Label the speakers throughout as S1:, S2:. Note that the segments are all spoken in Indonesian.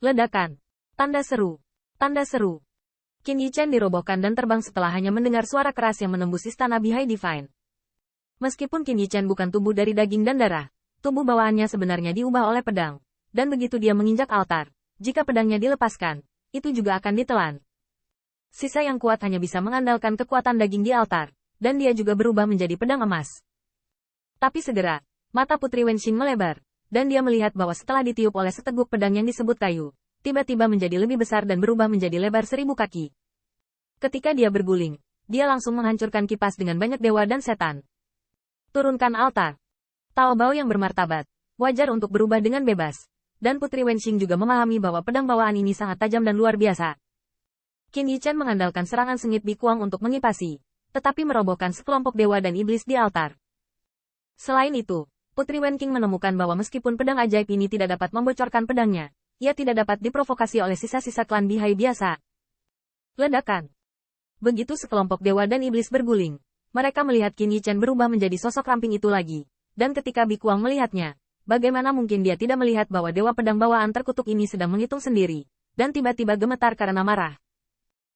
S1: Ledakan. Tanda seru. Tanda seru. Qin Yichen dirobohkan dan terbang setelah hanya mendengar suara keras yang menembus istana Bihai Divine. Meskipun Qin Yichen bukan tubuh dari daging dan darah, tubuh bawaannya sebenarnya diubah oleh pedang. Dan begitu dia menginjak altar, jika pedangnya dilepaskan, itu juga akan ditelan. Sisa yang kuat hanya bisa mengandalkan kekuatan daging di altar, dan dia juga berubah menjadi pedang emas. Tapi segera, mata Putri Wenxing melebar, dan dia melihat bahwa setelah ditiup oleh seteguk pedang yang disebut kayu, tiba-tiba menjadi lebih besar dan berubah menjadi lebar 1000 kaki. Ketika dia berguling, dia langsung menghancurkan kipas dengan banyak dewa dan setan. Turunkan altar. Tao Bao yang bermartabat, wajar untuk berubah dengan bebas. Dan Putri Wenxing juga memahami bahwa pedang bawaan ini sangat tajam dan luar biasa. Qin Yichen mengandalkan serangan sengit Bikuang untuk mengipasi, tetapi merobohkan sekelompok dewa dan iblis di altar. Selain itu, Putri Wenqing menemukan bahwa meskipun pedang ajaib ini tidak dapat membocorkan pedangnya, ia tidak dapat diprovokasi oleh sisa-sisa klan Bihai biasa. Ledakan. Begitu sekelompok dewa dan iblis berguling, mereka melihat Qin Yichen berubah menjadi sosok ramping itu lagi, dan ketika Bikuang melihatnya, bagaimana mungkin dia tidak melihat bahwa dewa pedang bawaan terkutuk ini sedang menghitung sendiri, dan tiba-tiba gemetar karena marah.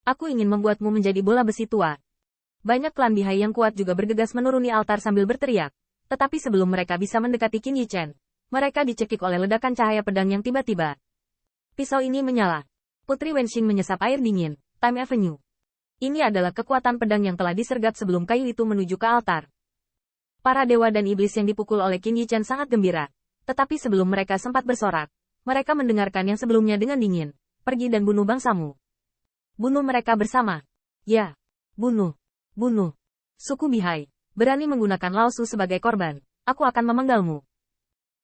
S1: Aku ingin membuatmu menjadi bola besi tua. Banyak klan Bihai yang kuat juga bergegas menuruni altar sambil berteriak, tetapi sebelum mereka bisa mendekati Qin Yichen, mereka dicekik oleh ledakan cahaya pedang yang tiba-tiba. Pisau ini menyala. Putri Wenxing menyesap air dingin. Time Avenue. Ini adalah kekuatan pedang yang telah disergap sebelum kayu itu menuju ke altar. Para dewa dan iblis yang dipukul oleh Qin Yichen sangat gembira. Tetapi sebelum mereka sempat bersorak, mereka mendengarkan yang sebelumnya dengan dingin. Pergi dan bunuh bangsamu. Bunuh mereka bersama. Ya. Bunuh. Bunuh. Suku Bihai. Berani menggunakan Lao Su sebagai korban. Aku akan memenggalmu.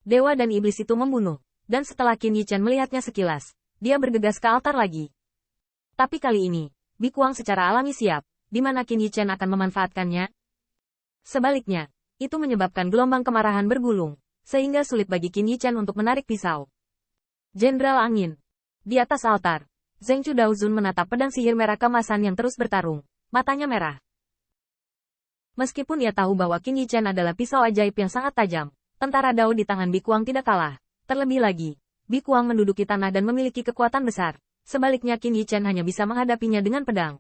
S1: Dewa dan iblis itu membunuh. Dan setelah Qin Yichen melihatnya sekilas, dia bergegas ke altar lagi. Tapi kali ini, Bikuang secara alami siap, di mana Qin Yichen akan memanfaatkannya. Sebaliknya, itu menyebabkan gelombang kemarahan bergulung, sehingga sulit bagi Qin Yichen untuk menarik pisau. Jenderal Angin. Di atas altar, Zheng Chu Daozun menatap pedang sihir merah kemasan yang terus bertarung, matanya merah. Meskipun ia tahu bahwa Qin Yichen adalah pisau ajaib yang sangat tajam, tentara Dao di tangan Bikuang tidak kalah. Terlebih lagi, Bikuang menduduki tanah dan memiliki kekuatan besar. Sebaliknya Qin Yichen hanya bisa menghadapinya dengan pedang.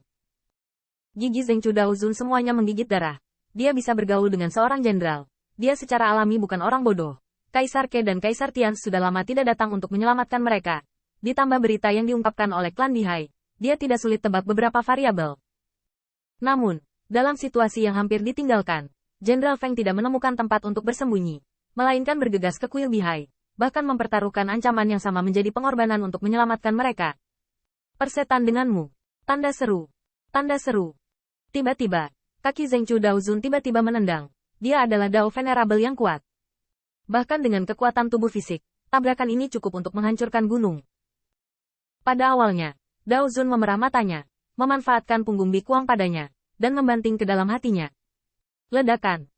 S1: Gigi Zheng Chu Daozun semuanya menggigit darah. Dia bisa bergaul dengan seorang jenderal. Dia secara alami bukan orang bodoh. Kaisar Ke dan Kaisar Tian sudah lama tidak datang untuk menyelamatkan mereka. Ditambah berita yang diungkapkan oleh klan Bihai, dia tidak sulit tebak beberapa variabel. Namun, dalam situasi yang hampir ditinggalkan, Jenderal Feng tidak menemukan tempat untuk bersembunyi, melainkan bergegas ke kuil Bihai, bahkan mempertaruhkan ancaman yang sama menjadi pengorbanan untuk menyelamatkan mereka. Persetan denganmu. Tanda seru. Tanda seru. Tiba-tiba, kaki Zheng Chu Daozun tiba-tiba menendang. Dia adalah Dao Venerable yang kuat. Bahkan dengan kekuatan tubuh fisik, tabrakan ini cukup untuk menghancurkan gunung. Pada awalnya, Daozun memerah matanya, memanfaatkan punggung Bikuang padanya, dan membanting ke dalam hatinya. Ledakan.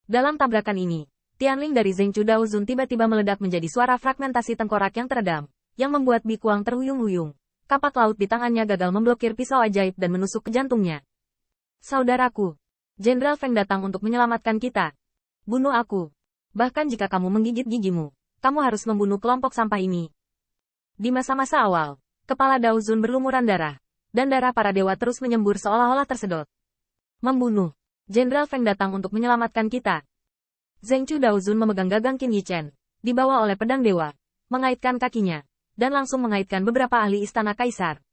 S1: Dalam tabrakan ini, Tianling dari Zheng Chu Daozun tiba-tiba meledak menjadi suara fragmentasi tengkorak yang teredam, yang membuat Bikuang terhuyung-huyung. Kapak laut di tangannya gagal memblokir pisau ajaib dan menusuk ke jantungnya. Saudaraku, Jenderal Feng datang untuk menyelamatkan kita. Bunuh aku. Bahkan jika kamu menggigit gigimu, kamu harus membunuh kelompok sampah ini. Di masa-masa awal, kepala Daozun berlumuran darah, dan darah para dewa terus menyembur seolah-olah tersedot. Membunuh. Jenderal Feng datang untuk menyelamatkan kita. Zheng Chu Daozun memegang gagang Qin Yichen, dibawa oleh pedang dewa, mengaitkan kakinya, dan langsung mengaitkan beberapa ahli istana kaisar.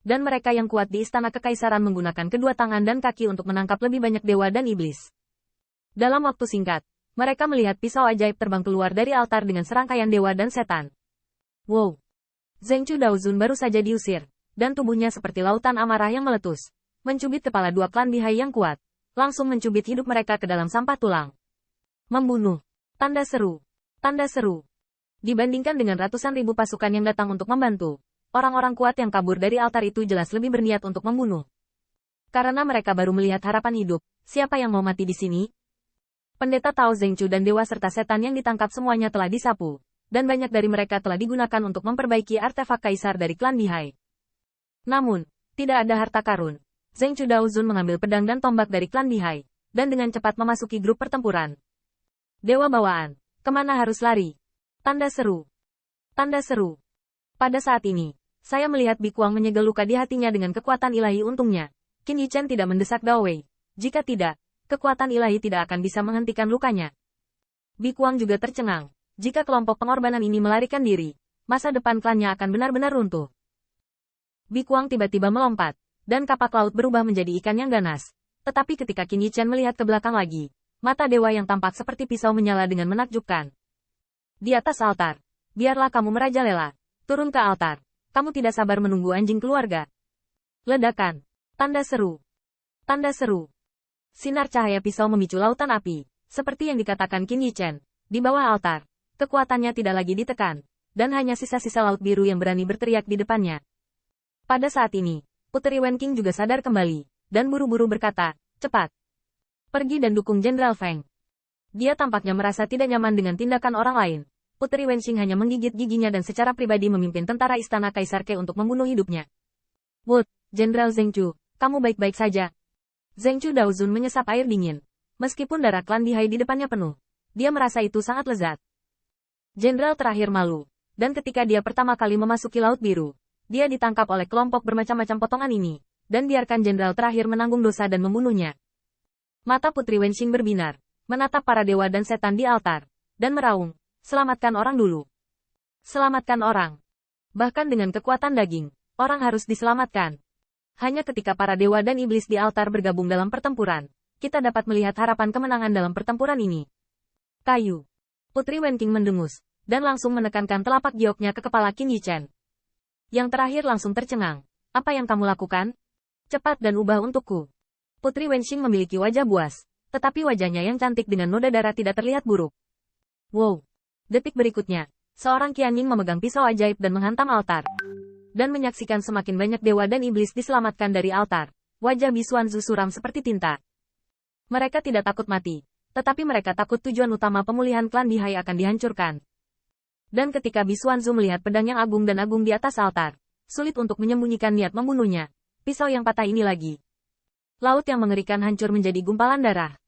S1: Dan mereka yang kuat di istana kekaisaran menggunakan kedua tangan dan kaki untuk menangkap lebih banyak dewa dan iblis. Dalam waktu singkat, mereka melihat pisau ajaib terbang keluar dari altar dengan serangkaian dewa dan setan. Wow! Zheng Chu Daozun baru saja diusir, dan tubuhnya seperti lautan amarah yang meletus, mencubit kepala dua klan Bihai yang kuat, langsung mencubit hidup mereka ke dalam sampah tulang. Membunuh. Tanda seru. Tanda seru. Dibandingkan dengan ratusan ribu pasukan yang datang untuk membantu, orang-orang kuat yang kabur dari altar itu jelas lebih berniat untuk membunuh. Karena mereka baru melihat harapan hidup, siapa yang mau mati di sini? Pendeta Tao Zheng Chu dan dewa serta setan yang ditangkap semuanya telah disapu, dan banyak dari mereka telah digunakan untuk memperbaiki artefak kaisar dari klan Bihai. Namun, tidak ada harta karun. Zheng Chu Daozun mengambil pedang dan tombak dari klan Bihai, dan dengan cepat memasuki grup pertempuran. Dewa bawaan, kemana harus lari? Tanda seru. Tanda seru. Pada saat ini, saya melihat Bikuang menyegel luka di hatinya dengan kekuatan ilahi. Untungnya, Qin Yichen tidak mendesak Dao Wei. Jika tidak, kekuatan ilahi tidak akan bisa menghentikan lukanya. Bikuang juga tercengang. Jika kelompok pengorbanan ini melarikan diri, masa depan klannya akan benar-benar runtuh. Bikuang tiba-tiba melompat, dan kapak laut berubah menjadi ikan yang ganas. Tetapi ketika Qin Yichen melihat ke belakang lagi, mata dewa yang tampak seperti pisau menyala dengan menakjubkan. Di atas altar, biarlah kamu merajalela. Turun ke altar. Kamu tidak sabar menunggu anjing keluarga. Ledakan. Tanda seru. Tanda seru. Sinar cahaya pisau memicu lautan api. Seperti yang dikatakan Qin Yichen. Di bawah altar, kekuatannya tidak lagi ditekan. Dan hanya sisa-sisa laut biru yang berani berteriak di depannya. Pada saat ini, Puteri Wenqing juga sadar kembali. Dan buru-buru berkata, cepat. Pergi dan dukung Jenderal Feng. Dia tampaknya merasa tidak nyaman dengan tindakan orang lain. Puteri Wenqing hanya menggigit giginya dan secara pribadi memimpin tentara istana Kaisar Ke untuk membunuh hidupnya. Wood, Jenderal Zheng Chu, kamu baik-baik saja. Zheng Chu Daozun menyesap air dingin. Meskipun darah klan Dihai di depannya penuh, dia merasa itu sangat lezat. Jenderal terakhir malu, dan ketika dia pertama kali memasuki Laut Biru, dia ditangkap oleh kelompok bermacam-macam potongan ini, dan biarkan jenderal terakhir menanggung dosa dan membunuhnya. Mata Putri Wenqing berbinar, menatap para dewa dan setan di altar, dan meraung. Selamatkan orang dulu. Selamatkan orang. Bahkan dengan kekuatan daging, orang harus diselamatkan. Hanya ketika para dewa dan iblis di altar bergabung dalam pertempuran, kita dapat melihat harapan kemenangan dalam pertempuran ini. Kayu. Putri Wenqing mendengus, dan langsung menekankan telapak gioknya ke kepala Qin Yichen. Yang terakhir langsung tercengang. Apa yang kamu lakukan? Cepat dan ubah untukku. Putri Wenqing memiliki wajah buas, tetapi wajahnya yang cantik dengan noda darah tidak terlihat buruk. Wow. Detik berikutnya, seorang Qianying memegang pisau ajaib dan menghantam altar. Dan menyaksikan semakin banyak dewa dan iblis diselamatkan dari altar. Wajah Bisuanzu suram seperti tinta. Mereka tidak takut mati, tetapi mereka takut tujuan utama pemulihan klan Dihai akan dihancurkan. Dan ketika Bisuanzu melihat pedang yang agung dan agung di atas altar, sulit untuk menyembunyikan niat membunuhnya. Pisau yang patah ini lagi. Laut yang mengerikan hancur menjadi gumpalan darah.